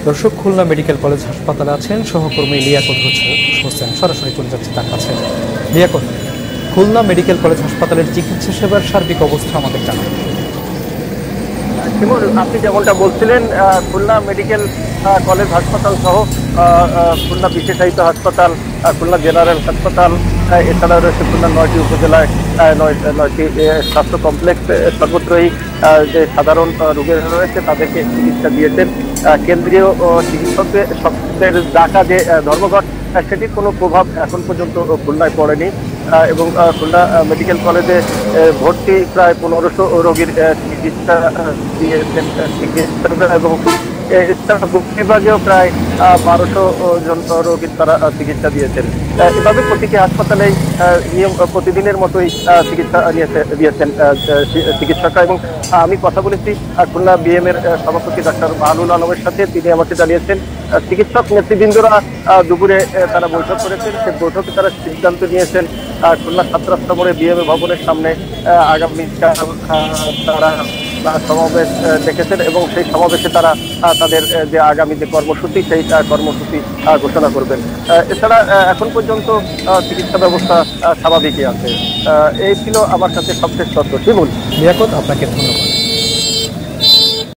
দর্শক, Khulna medical college হাসপাতালে আছেন সহকর্মী লিয়াকত হোসেন। সরাসরি চলে যাচ্ছে তার কাছে। লিয়াকত, খুলনা মেডিকেল কলেজ হাসপাতালের চিকিৎসা সেবার সার্বিক অবস্থা আমাদের জানান। আপনি যেমনটা বলছিলেন, খুলনা মেডিকেল কলেজ হাসপাতাল সহ খুলনা বিশেষায়িত হাসপাতাল, খুলনা জেনারেল হাসপাতাল, এছাড়া রয়েছে খুলনা 9টি উপজেলায় 9টি স্বাস্থ্য কমপ্লেক্স, সর্বত্রই যে সাধারণ রোগীরা রয়েছে তাদেরকে চিকিৎসা দিয়েছেন। কেন্দ্রীয় চিকিৎসকের ডাকা যে ধর্মঘট, সেটির কোনো প্রভাব এখন পর্যন্ত খুলনায় পড়েনি এবং খুলনা মেডিকেল কলেজে ভর্তি প্রায় 1500 রোগীর চিকিৎসা দিয়েছেন চিকিৎসকরা এবং বিভাগেও প্রায় 1200 জন রোগীর তারা চিকিৎসা দিয়েছেন। এভাবে প্রতিটি হাসপাতালেই নিয়ম প্রতিদিনের মতোই চিকিৎসা দিয়েছেন চিকিৎসকরা। এবং আমি কথা বলেছি খুলনা বিএম এর সভাপতি ডাক্তার মাহলুল আলমের সাথে। তিনি আমাকে জানিয়েছেন চিকিৎসক নেতৃবৃন্দরা দুপুরে তারা বৈঠক করেছেন। সেই বৈঠকে তারা সিদ্ধান্ত নিয়েছেন খুলনা ছাত্রাস্তা মোড়ে বিএম ভবনের সামনে আগামীকাল তারা সমাবেশ ডেকেছেন এবং সেই সমাবেশে তারা তাদের যে আগামী যে কর্মসূচি সেই কর্মসূচি ঘোষণা করবেন। এছাড়া এখন পর্যন্ত চিকিৎসা ব্যবস্থা স্বাভাবিকই আছে। এই ছিল আমার কাছে সবশেষ তথ্য। শিমুল, লিয়াকত, আপনাকে ধন্যবাদ।